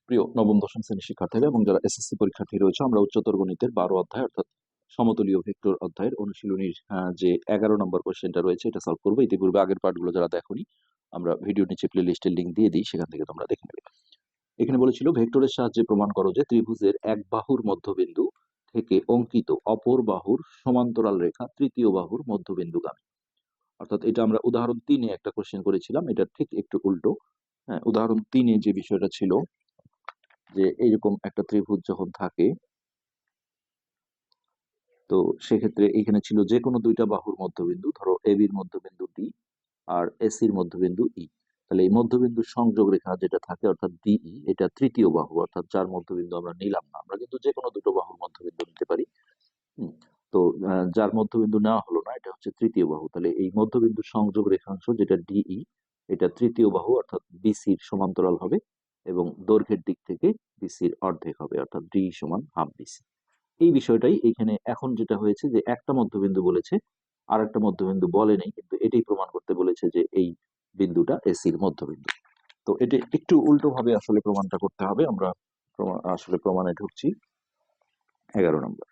প্রিয় নবম দশম শ্রেণীর শিক্ষার্থীরা এবং যারা এসএসসি পরীক্ষার্থী রয়েছে, আমরা উচ্চতর গণিতের 12 অধ্যায় অর্থাৎ সমতলীয় ভেক্টর অধ্যায়ের অনুশীলনীর যে 11 নম্বর কোশ্চেনটা রয়েছে এটা সলভ করবো। ইতিপূর্বে আগের পার্টগুলো যারা দেখোনি, আমরা ভিডিও নিচে প্লে লিস্টের লিঙ্ক দিয়ে দিই, সেখান থেকে তোমরা দেখে নেবে। এখানে বলেছিল ভেক্টরের সাহায্যে প্রমাণ করো যে ত্রিভুজের এক বাহুর মধ্যবিন্দু থেকে অঙ্কিত অপর বাহুর সমান্তরাল রেখা তৃতীয় বাহুর মধ্যবিন্দুগামী। অর্থাৎ এটা আমরা উদাহরণ 3-এ একটা কোশ্চেন করেছিলাম, এটা ঠিক একটু উল্টো। হ্যাঁ, উদাহরণ 3-এ যে বিষয়টা ছিল যে এইরকম একটা ত্রিভুজ যখন থাকে, তো সেক্ষেত্রে এখানে ছিল যে কোনো দুইটা বাহুর মধ্যবিন্দু, ধরো এবির মধ্যবিন্দু ডি আর এসির মধ্যবিন্দু ই। তাহলে এই মধ্যবিন্দুর সংযোগ রেখা যেটা থাকে অর্থাৎ ডিই, এটা তৃতীয় বাহু, অর্থাৎ যার মধ্যবিন্দু আমরা নিলাম না, আমরা কিন্তু যে কোনো দুটো বাহুর মধ্যবিন্দু নিতে পারি। হুম, তো যার মধ্যবিন্দু নেওয়া হলো না, এটা হচ্ছে তৃতীয় বাহু। তাহলে এই মধ্যবিন্দুর সংযোগ রেখাংশ যেটা ডিই, এটা তৃতীয় বাহু অর্থাৎ বিসির সমান্তরাল হবে এবং দৈর্ঘ্যের দিক থেকে বিসির অর্ধেক হবে, অর্থাৎ ডি সমান হাফ বিসি। এই বিষয়টাই এখানে এখন যেটা হয়েছে যে একটা মধ্যবিন্দু বলেছে, আর একটা মধ্যবিন্দু বলে নেই, কিন্তু এটাই প্রমাণ করতে বলেছে যে এই বিন্দুটা এসির মধ্যবিন্দু। তো এটা একটু উল্টো ভাবে আসলে প্রমাণটা করতে হবে। আমরা আসলে প্রমাণে ঢুকছি। 11 নম্বর,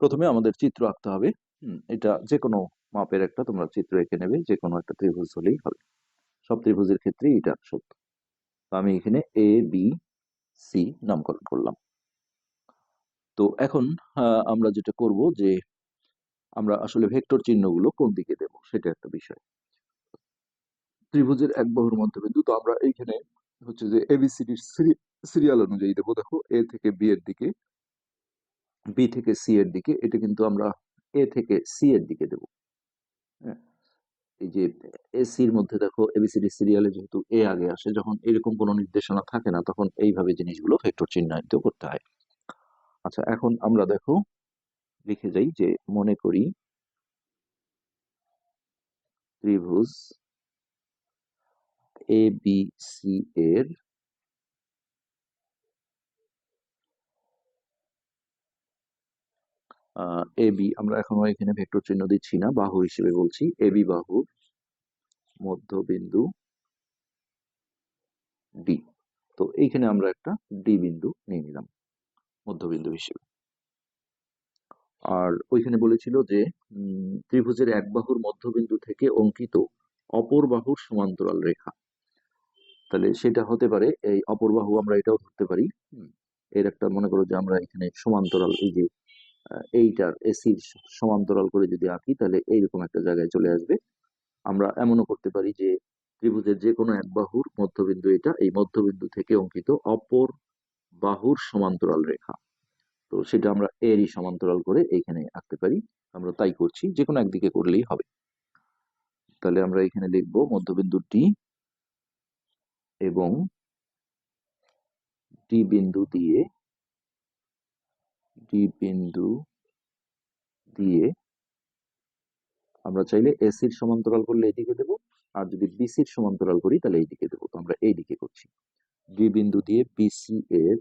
প্রথমে আমাদের চিত্র আঁকতে হবে। এটা যে কোনো মাপের একটা তোমরা চিত্র এঁকে নেবে, যে কোনো একটা ত্রিভুজ হলেই হবে। সব ত্রিভুজের ক্ষেত্রেই এটা সত্য। তো আমি এখানে এ বি সি নামকরণ করলাম। তো এখন আমরা যেটা করব যে আমরা আসলে ভেক্টর চিহ্নগুলো কোন দিকে দেব সেটা একটা বিষয়। ত্রিভুজের এক বাহুর মধ্যবিন্দু, তো আমরা এইখানে হচ্ছে যে এবিসিডির সিরিয়াল অনুযায়ী দেবো। দেখো, এ থেকে বি এর দিকে, বি থেকে সি এর দিকে, এটা কিন্তু আমরা এ থেকে সি এর দিকে দেবো। হ্যাঁ, এই যে এসির মধ্যে দেখো এবিসিডি সিরিয়ালে যেহেতু এ আগে আসে, যখন এরকম কোনো নির্দেশনা থাকে না তখন এইভাবে জিনিসগুলো ভেক্টর চিহ্নিত করতে হয়। আচ্ছা, এখন আমরা দেখো লিখে যাই যে মনে করি ত্রিভুজ এ বি সি এর এ বি, আমরা এখনো এখানে ভেক্টর চিহ্ন দিচ্ছি না, বাহু হিসেবে বলছি, এ বি বাহুর মধ্যবিন্দু ডি। তো এইখানে আমরা একটা ডি বিন্দু নিয়ে নিলাম মধ্যবিন্দু হিসেবে। আর ওইখানে বলেছিল যে ত্রিভুজের এক বাহুর মধ্যবিন্দু থেকে অঙ্কিত অপর বাহুর সমান্তরাল রেখা। তাহলে সেটা হতে পারে এই অপর বাহু, আমরা এটাও ধরতে পারি। এর একটা মনে করো যে আমরা এখানে সমান্তরাল, এই যে এইটার এসির সমান্তরাল করে যদি আঁকি তাহলে এইরকম একটা জায়গায় চলে আসবে। আমরা এমনও করতে পারি যে ত্রিভুজের যে কোনো এক বাহুর মধ্যবিন্দু এটা, এই মধ্যবিন্দু থেকে অঙ্কিত অপর বাহুর সমান্তরাল রেখা, তো সেটা আমরা এরই সমান্তরাল করে এইখানে আঁকতে পারি। আমরা তাই করছি, যে কোনো একদিকে করলেই হবে। তাহলে আমরা এখানে লিখব মধ্যবিন্দু ডি এবং ডি বিন্দু দিয়ে, ডি বিন্দু দিয়ে আমরা চাইলে এসির সমান্তরাল করলে এইদিকে দেবো, আর যদি বিসির সমান্তরাল করি তাহলে এইদিকে দেবো। তো আমরা এইদিকে করছি, ডি বিন্দু দিয়ে বিসি এর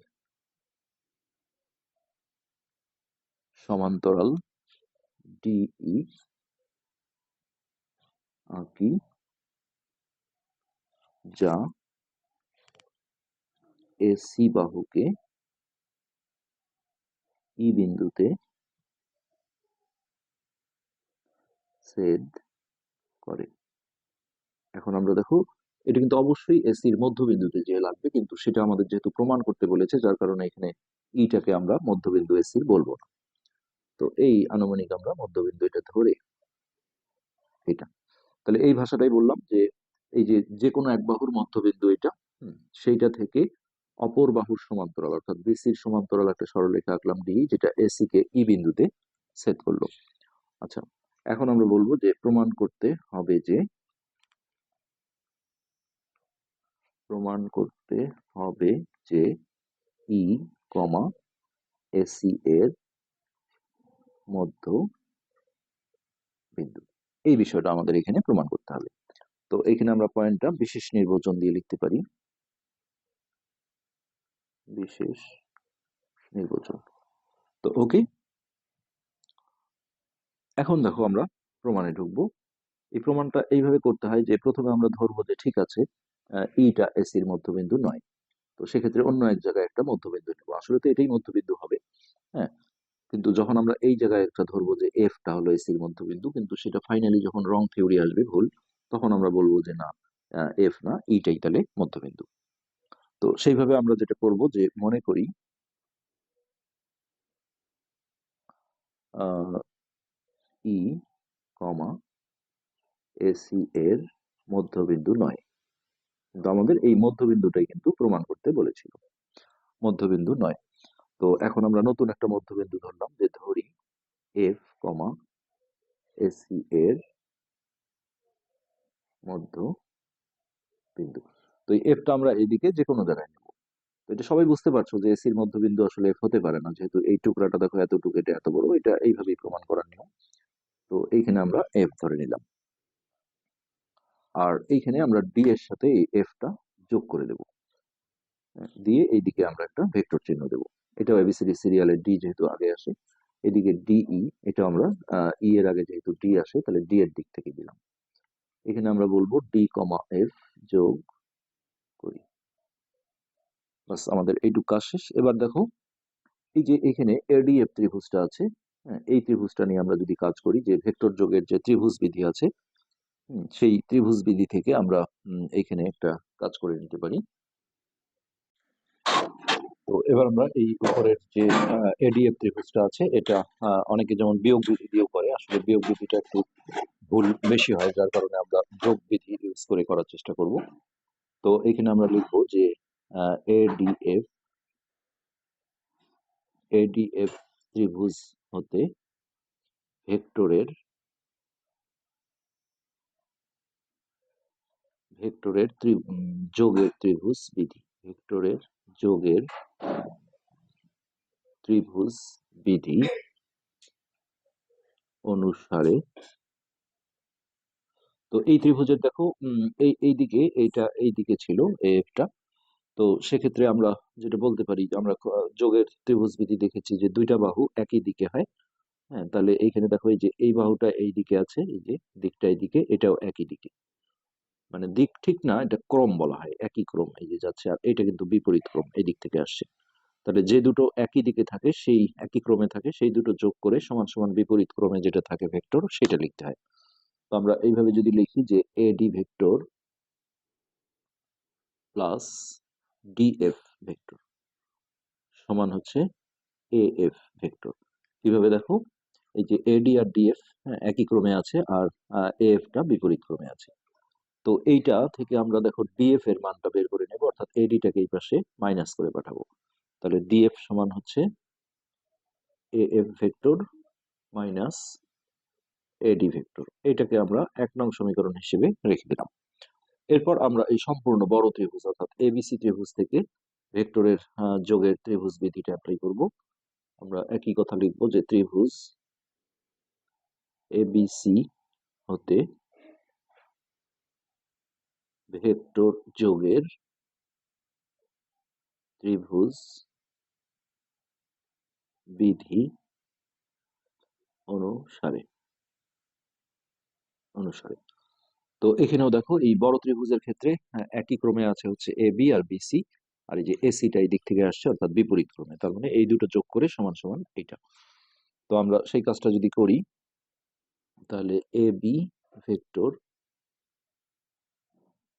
সমান্তরাল ডিই আঁকি, যা এসি বাহুকে ই বিন্দুতে ছেদ করে। এখন আমরা দেখো, এটা কিন্তু অবশ্যই এসির মধ্যবিন্দুতে যে লাগবে, কিন্তু সেটা আমাদের যেহেতু প্রমাণ করতে বলেছে, যার কারণে এখানে ইটাকে আমরা মধ্যবিন্দু এসির বলবো না। তো এই আনুমানিক আমরা মধ্যবিন্দু এটা ধরে এটা, তাহলে এই ভাষাটাই বললাম যে এই যে যে কোনো এক বাহুর মধ্যবিন্দু এটা, সেইটা থেকে অপর বাহুর সমান্তরাল অর্থাৎ বিসির সমান্তরাল একটা সরলরেখা আঁকলাম ডি, যেটা এসি কে ই বিন্দুতে ছেদ করলো। আচ্ছা, এখন আমরা বলবো যে প্রমাণ করতে হবে যে, প্রমাণ করতে হবে যে ই কমা এসি এর মধ্য বিন্দু, এই বিষয়টা আমাদের এখানে প্রমাণ করতে হবে। তো এখানে আমরা পয়েন্টটা বিশেষ নির্বাচন দিয়ে লিখতে পারি, বিশেষ নির্বাচন। তো ওকে, এখন দেখো আমরা প্রমাণে ঢুকবো। এই প্রমাণটা এইভাবে করতে হয় যে প্রথমে আমরা ধরবো যে ঠিক আছে, ইটা এসির মধ্যবিন্দু নয়। তো সেক্ষেত্রে অন্য এক জায়গায় একটা মধ্যবিন্দু নেবো, আসলে তো এটাই মধ্যবিন্দু হবে। হ্যাঁ, কিন্তু যখন আমরা এই জায়গায় একটা ধরবো যে এফটা হলো এসির মধ্যবিন্দু, কিন্তু সেটা ফাইনালি যখন রং থিওরি আসবে ভুল, তখন আমরা বলবো যে না, এফ না, ইটাই তাহলে মধ্যবিন্দু। তো সেইভাবে আমরা যেটা করব যে মনে করি ই কমা এসি এর মধ্যবিন্দু নয়, কিন্তু আমাদের এই মধ্যবিন্দুটাই কিন্তু প্রমাণ করতে বলেছিল, মধ্যবিন্দু নয়। তো এখন আমরা নতুন একটা মধ্যবিন্দু ধরলাম, যে ধরি এফ কমা এসি এর মধ্যবিন্দু। তো এই এফটা আমরা এইদিকে যে কোনো জায়গায় নেব। তো এটা সবাই বুঝতে পারছো যে এসির মধ্যবিন্দু আসলে এফ হতে পারে না, যেহেতু এই টুকরাটা দেখো এতটুকু, এটা এত বড়, এটা এইভাবেই প্রমাণ করার নিয়ম। তো এইখানে আমরা এফ ধরে নিলাম, আর এইখানে আমরা ডি এর সাথে এই এফটা যোগ করে দেব, দিয়ে এইদিকে আমরা একটা ভেক্টর চিহ্ন দেব। এটাও এবিসিডি সিরিয়ালের ডি যেহেতু আগে আসে, এদিকে ডিই, এটা আমরা ই এর আগে যেহেতু ডি আসে, তাহলে ডি এর দিক থেকে দিলাম। এখানে আমরা বলবো ডি কমা এফ যোগ করি। বাস, আমাদের এইটুকু কাজ শেষ। এবার দেখো, এই যে এখানে এডিএফ ত্রিভুজটা আছে, হ্যাঁ, এই ত্রিভুজটা নিয়ে আমরা যদি কাজ করি, যে ভেক্টর যোগের যে ত্রিভুজ বিধি আছে, সেই ত্রিভুজ বিধি থেকে আমরা এখানে একটা কাজ করে নিতে পারি। তো এবার আমরা এই উপরের যে এডিএফ ত্রিভুজটা আছে, এটা অনেকে যেমন বিয়োগ বিধি দিয়েও করে, আসলে বিয়োগ বিধিটা একটু ভুল বেশি হয়, যার কারণে আমরা যোগ বিধি ইউজ করে করার চেষ্টা করব। তো এখানে আমরা লিখবো যে এডিএফ এডিএফ ত্রিভুজ হতে ভেক্টরের ভেক্টরের যোগের ত্রিভুজ বিধি, ভেক্টরের যোগের ত্রিভুজ বিধি অনুসারে। তো এই ত্রিভুজের দেখো, এই এইদিকে, এইটা এইদিকে ছিল এফটা। তো সেক্ষেত্রে আমরা যেটা বলতে পারি যে আমরা যোগের ত্রিভুজ বিধি দেখেছি যে দুইটা বাহু একই দিকে হয়। হ্যাঁ, তাহলে এইখানে দেখো, এই যে এই বাহুটা এই দিকে আছে, এই যে দিকটা এইদিকে, এটাও একই দিকে, মানে দিক ঠিক না, এটা ক্রম বলা হয়, একই ক্রম এই যে যাচ্ছে, আর এটা কিন্তু বিপরীত ক্রম, এই দিক থেকে আসছে। তাহলে যে দুটো একই দিকে থাকে, সেই একই ক্রমে থাকে, সেই দুটো যোগ করে সমান সমান বিপরীত ক্রমে যেটা থাকে ভেক্টর, সেটা লিখতে হয়। তো আমরা এইভাবে যদি লিখি যে এডি ভেক্টর প্লাস ডিএফ ভেক্টর সমান হচ্ছে এএফ ভেক্টর। কিভাবে দেখো, এই যে এডি আর ডিএফ একই ক্রমে আছে, আর এএফ টা বিপরীত ক্রমে আছে। তো এইটা থেকে আমরা দেখো ডিএফ এর মানটা বের করে নেব, অর্থাৎ এডিটাকে এই পাশে মাইনাস করে পাঠাবো। তাহলে ডিএফ সমান হচ্ছে এএফ ভেক্টর মাইনাস এডি ভেক্টর। এটাকে আমরা 1 নং সমীকরণ হিসেবে রেখে দিলাম। এরপর আমরা এই সম্পূর্ণ বড় ত্রিভুজ অর্থাৎ এবিসি ত্রিভুজ থেকে ভেক্টরের যোগের ত্রিভুজ বিধিটা অ্যাপ্লাই করব। আমরা একই কথা লিখবো যে ত্রিভুজ এবিসি হতে ভেক্টর যোগের ত্রিভুজ বিধি অনুসারে অনুসারে। তো এখানেও দেখো, এই বড় ত্রিভুজের ক্ষেত্রে একই ক্রমে আছে হচ্ছে এ বি আর বিসি, আর এই যে এসিটা এই দিক থেকে আসছে, অর্থাৎ বিপরীত ক্রমে, তার মানে এই দুটো যোগ করে সমান সমান এইটা। তো আমরা সেই কাজটা যদি করি, তাহলে a b vector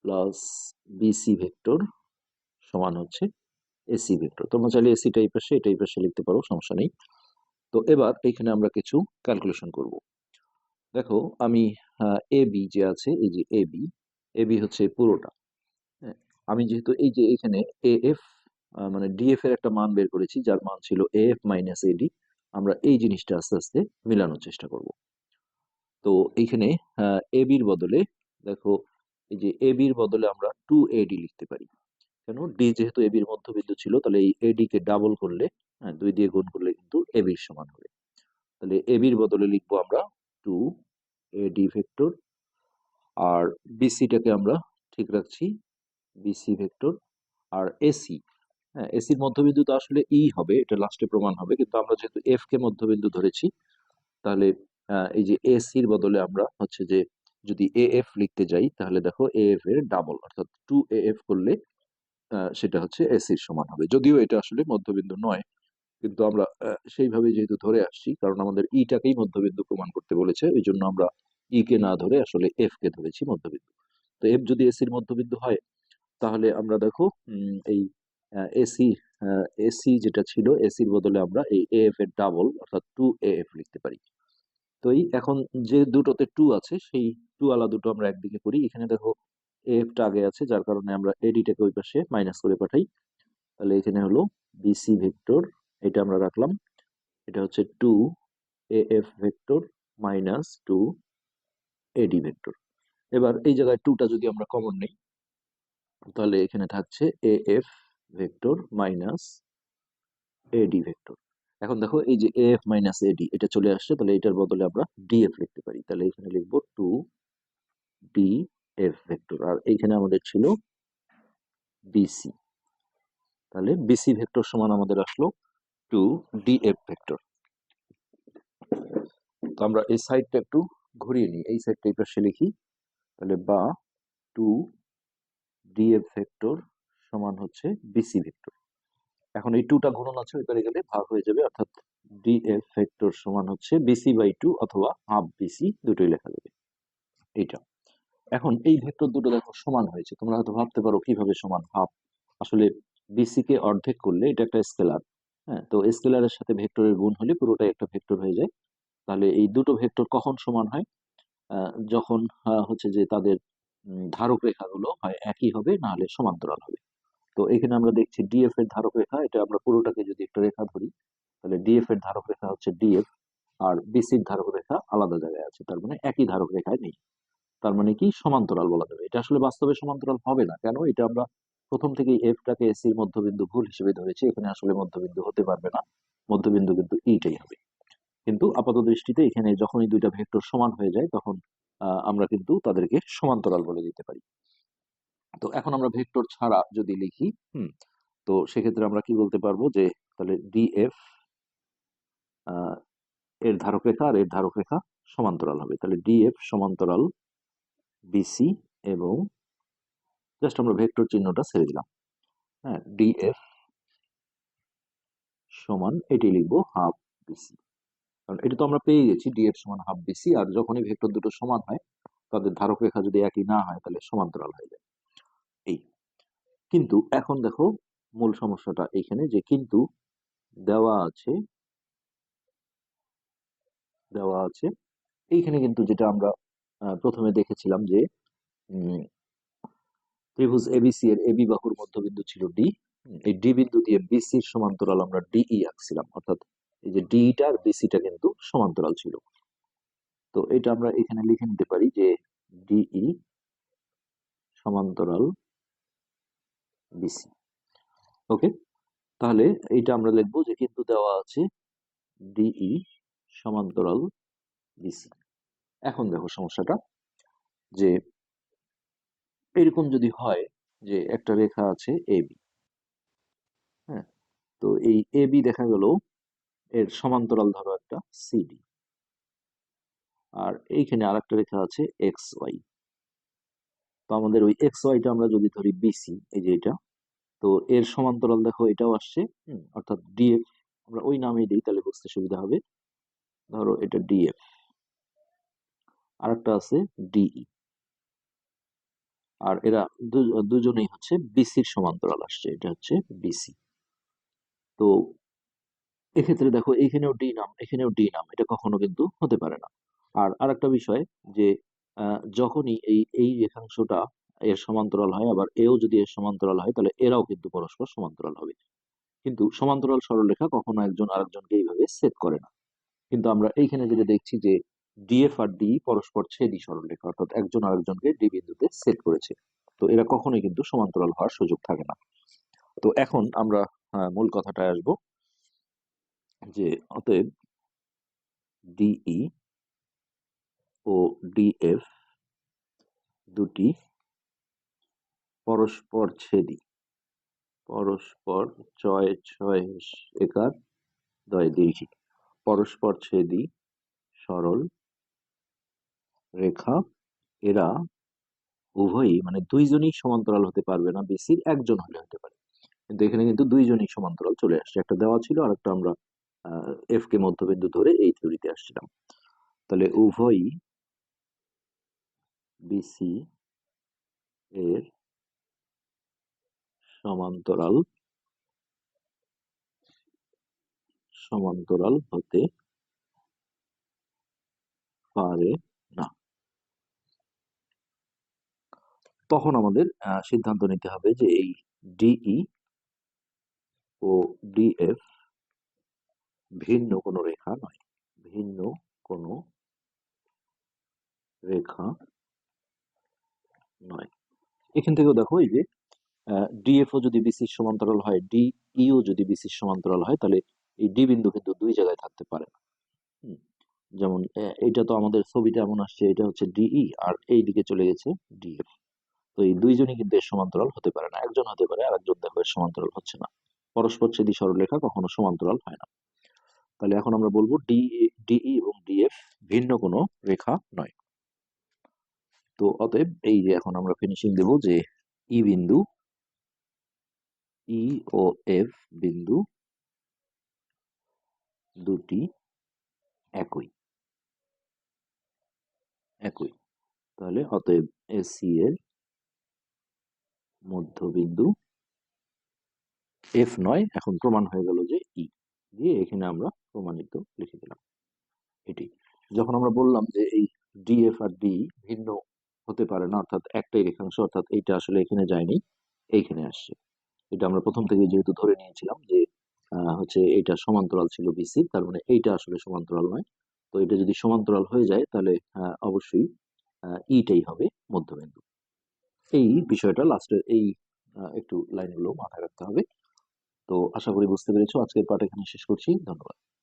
plus BC vector সমান হচ্ছে এসি ভেক্টর। তোমরা চাইলে এসিটা এই পাশে, এটা এই পাশে লিখতে পারো, সমস্যা নেই। তো এবার এখানে আমরা কিছু ক্যালকুলেশন করব। দেখো, আমি এ বি যে আছে, এই যে এ বি, এ বি হচ্ছে এই পুরোটা। হ্যাঁ, আমি যেহেতু এই যে এখানে এএফ মানে ডিএফ এর একটা মান বের করেছি, যার মান ছিল এএফ মাইনাস এডি, আমরা এই জিনিসটা আস্তে আস্তে মিলানোর চেষ্টা করব। তো এইখানে এ বির বদলে দেখো, এই যে এ বির বদলে আমরা 2AD লিখতে পারি। কেন? ডি যেহেতু এ বির মধ্যবিন্দু ছিল, তাহলে এই এডি কে ডাবল করলে, 2 দিয়ে গুণ করলে কিন্তু এ বির সমান হবে। তাহলে এ বির বদলে লিখবো আমরা 2AD ভেক্টর, আর বিসিটাকে আমরা ঠিক রাখছি বিসি ভেক্টর, আর এসি, হ্যাঁ, এসির মধ্যবিন্দু তো আসলে ই হবে, এটা লাস্টে প্রমাণ হবে, কিন্তু আমরা যেহেতু এফ কে মধ্যবিন্দু ধরেছি, তাহলে এই যে এসির বদলে আমরা হচ্ছে যে যদি এএফ লিখতে যাই, তাহলে দেখো এএফ এর ডাবল, অর্থাৎ 2AF করলে সেটা হচ্ছে এসির সমান হবে, যদিও এটা আসলে মধ্যবিন্দু নয়, কিন্তু আমরা সেইভাবে যেহেতু ধরে আসছি, কারণ আমাদের ইটাকেই মধ্যবিন্দু প্রমাণ করতে বলেছে, এই জন্য আমরা ই কে না ধরে আসলে এফ কে ধরেছি মধ্যবিন্দু। তো এফ যদি এসির মধ্যবিন্দু হয়, তাহলে আমরা দেখো এই এসি এসি যেটা ছিল, এসির বদলে আমরা এই এফ এর ডাবল অর্থাৎ 2AF লিখতে পারি। তো এই এখন যে দুটোতে টু আছে, সেই টু আলা দুটো আমরা একদিকে করি। এখানে দেখো এফ টা আগে আছে, যার কারণে আমরা এডিটাকে ওই পাশে মাইনাস করে পাঠাই। তাহলে এখানে হলো বিসি ভেক্টর, এটা আমরা রাখলাম। এটা হচ্ছে 2AF vector minus 2AD vector. এবার এই জায়গায় টুটা যদি আমরা কমন নেই, তাহলে এখানে থাকছে AF vector minus AD vector. এখন দেখো এই যে AF মাইনাস AD এটা চলে আসছে, তাহলে এটার বদলে আমরা DF লিখতে পারি। তাহলে এখানে লিখবো 2DF ভেক্টর, আর এইখানে আমাদের ছিল BC। তাহলে BC ভেক্টর সমান আমাদের আসলো 2DF ভেক্টর। তো আমরা এই সাইডটা একটু ঘুরিয়ে নিই, এই সাইডটা এই পাশে লিখি। তাহলে বা 2DF ভেক্টর সমান হচ্ছে BC ভেক্টর। এখন এই টুটা গুণন আছে, ওই পারে গেলে ভাগ হয়ে যাবে, অর্থাৎ ডিএফ ভেক্টর সমান হচ্ছে BC/2 অথবা হাফ BC, দুটোই লেখা যাবে এইটা। এখন এই ভেক্টর দুটো দেখো সমান হয়েছে, তোমরা হয়তো ভাবতে পারো কিভাবে সমান। হাফ, আসলে বিসি কে অর্ধেক করলে এটা একটা স্কেলার, হ্যাঁ, তো স্কেলারের সাথে ভেক্টরের গুণ হলে পুরোটাই একটা ভেক্টর হয়ে যায়। তাহলে এই দুটো ভেক্টর কখন সমান হয়? যখন হচ্ছে যে তাদের ধারক রেখাগুলো হয় একই হবে, না হলে সমান্তরাল হবে। তো এখানে আমরা দেখছি ডিএফ এর ধারক রেখা, এটা আমরা পুরোটাকে যদি একটা রেখা ধরি, তাহলে ডিএফ এর ধারক রেখা হচ্ছে ডিএফ, আর বিসির ধারক রেখা আলাদা জায়গায় আছে, তার মানে একই ধারক রেখায় নেই। তার মানে কি সমান্তরাল বলা যাবে। এটা আসলে বাস্তবে সমান্তরাল হবে না, কেন? এটা আমরা প্রথম থেকেই এফটাকে এসির মধ্যবিন্দু ভুল হিসেবে ধরেছি, এখানে আসলে মধ্যবিন্দু হতে পারবে না, মধ্যবিন্দু কিন্তু ইটাই হবে। কিন্তু আপাত দৃষ্টিতে এখানে যখনই দুইটা ভেক্টর সমান হয়ে যায়, তখন আমরা কিন্তু তাদেরকে সমান্তরাল বলে দিতে পারি। তো এখন আমরা ভেক্টর ছাড়া যদি লিখি, তো সেক্ষেত্রে আমরা কি বলতে পারবো যে তাহলে ডিএফ এর ধারক রেখা আর এর ধারক রেখা সমান্তরাল হবে। তাহলে ডিএফ সমান্তরাল বিসি, এবং জাস্ট আমরা ভেক্টর চিহ্নটা ছেড়ে দিলাম। হ্যাঁ, ডিএফ সমান এটি লিখবো হাফ বিসি, কারণ এটা তো আমরা পেয়ে গেছি ডিএফ সমান হাফ বিসি। আর যখনই ভেক্টর দুটো সমান হয়, তাদের ধারক রেখা যদি একই না হয়, তাহলে সমান্তরাল হয়ে যায়। এই কিন্তু এখন দেখো মূল সমস্যাটা এখানে, যে কিন্তু দেওয়া আছে দেওয়া আছে এইখানে কিন্তু যেটা আমরা প্রথমে দেখেছিলাম যে উম, ত্রিভুজ এবিসি এর এবি বাহুর মধ্যবিন্দু ছিল ডি। এই ডি বিন্দু দিয়ে বিসির সমান্তরাল আমরা ডিই আঁকছিলাম, অর্থাৎ এই যে ডিটা আর বিসিটা কিন্তু সমান্তরাল ছিল। তো এটা আমরা এখানে লিখে নিতে পারি যে ডিই সমান্তরাল বিসি। ওকে, তাহলে এইটা আমরা লিখবো যে কিন্তু দেওয়া আছে ডিই সমান্তরাল বিসি। এখন দেখো সমস্যাটা, যে এরকম যদি হয় যে একটা রেখা আছে এবি, হ্যাঁ, তো এই এবি দেখা গেল এর সমান্তরাল ধরো একটা সিডি, আর এইখানে আরেকটা রেখা আছে এক্স ওয়াই। তো আমাদের ওই এক্স ওয়াইটা আমরা যদি ধরি বিসি, এই যে এটা, তো এর সমান্তরাল দেখো এটাও আসছে, অর্থাৎ ডিএফ আমরা ওই নামেই দিই, তাহলে বুঝতে সুবিধা হবে। ধরো এটা ডিএফ, আরেকটা আছে ডিই, আর এরা দুজনেই হচ্ছে বিসির সমান্তরাল আসছে, এটা হচ্ছে বিসি। তো এক্ষেত্রে দেখো এখানেও ডি নাম, এখানেও ডি নাম, এটা কখনো কিন্তু হতে পারে না। আর আরেকটা বিষয়, যে যখনই এই এই রেখাংশটা এর সমান্তরাল হয়, আবার এও যদি এর সমান্তরাল হয়, তাহলে এরাও কিন্তু পরস্পর সমান্তরাল হবে। কিন্তু সমান্তরাল সরলরেখা কখনো একজন আরেকজনকে এইভাবে ছেদ করে না। কিন্তু আমরা এইখানে যেটা দেখছি যে ডিএফ আর ডি পরস্পর ছেদী সরলরেখা, অর্থাৎ একজন আরেকজনকে ডি বিন্দুতে ছেদ করেছে। তো এরা কখনোই কিন্তু সমান্তরাল হওয়ার সুযোগ থাকে না। তো এখন আমরা মূল কথাটায় আসবো, যে অতএব ডিই ও ডিএফ দুটি পরস্পর ছেদী, পরস্পর ছয় ছয় একার দয় দীর্ঘী, পরস্পর ছেদী সরল রেখা। এরা উভয়ই মানে দুইজনই সমান্তরাল হতে পারবে না, বিসির একজন হলে হতে পারে, কিন্তু এখানে কিন্তু দুইজনই সমান্তরাল চলে আসছে, একটা দেওয়া ছিল আর একটা আমরা এফ কে মধ্যবিন্দু ধরে এই থিওরিতে আসছিলাম। তাহলে উভয়ই বিসি এর সমান্তরাল সমান্তরাল হতে পারে না। তখন আমাদের সিদ্ধান্ত নিতে হবে যে এই ডিই ও ডিএফ ভিন্ন কোনো রেখা নয়, ভিন্ন কোনো রেখা নয়। এখান থেকেও দেখো এই যে ডিএফ ও যদি বিসির সমান্তরাল হয়, ডিইও যদি বিসির সমান্তরাল হয়, তাহলে এই ডি বিন্দু কিন্তু দুই জায়গায় থাকতে পারে না। হুম, যেমন এইটা তো আমাদের ছবিটা এমন আসছে, এটা হচ্ছে ডিই আর এই দিকে চলে গেছে ডিএফ। তো এই দুইজনই কিন্তু এর সমান্তরাল হতে পারে না, একজন হতে পারে আর একজন দেখো এর সমান্তরাল হচ্ছে না। পরস্পরচ্ছেদী সরলরেখা কখনো সমান্তরাল হয় না। তাহলে এখন আমরা বলবো ডিই এবং ডিএফ ভিন্ন কোনো রেখা নয়। তো অতএব এই যে এখন আমরা ফিনিশিং দেব যে ই বিন্দু, ই ও এফ বিন্দু দুটি একই একই। তাহলে অতএব এসি এর মধ্যবিন্দু এফ নয়, এখন প্রমাণ হয়ে গেল যে ই, দিয়ে এখানে আমরা প্রমাণিত লিখে দিলাম এটি। যখন আমরা বললাম যে এই ডিএফ আর ডি ভিন্ন হতে পারে না, অর্থাৎ একটাই রেখাংশ, অর্থাৎ এইটা আসলে এখানে যায়নি, এইখানে আসছে, এটা আমরা প্রথম থেকে যেহেতু ধরে নিয়েছিলাম যে হচ্ছে এইটা সমান্তরাল ছিল বিসি, তার মানে এইটা আসলে সমান্তরাল নয়। তো এটা যদি সমান্তরাল হয়ে যায় তাহলে অবশ্যই ইটাই হবে মধ্যবিন্দু। এই বিষয়টা লাস্টের এই একটু লাইনগুলো মাথায় রাখতে হবে। তো আশা করি বুঝতে পেরেছো। আজকের পাঠ এখানে শেষ করছি, ধন্যবাদ।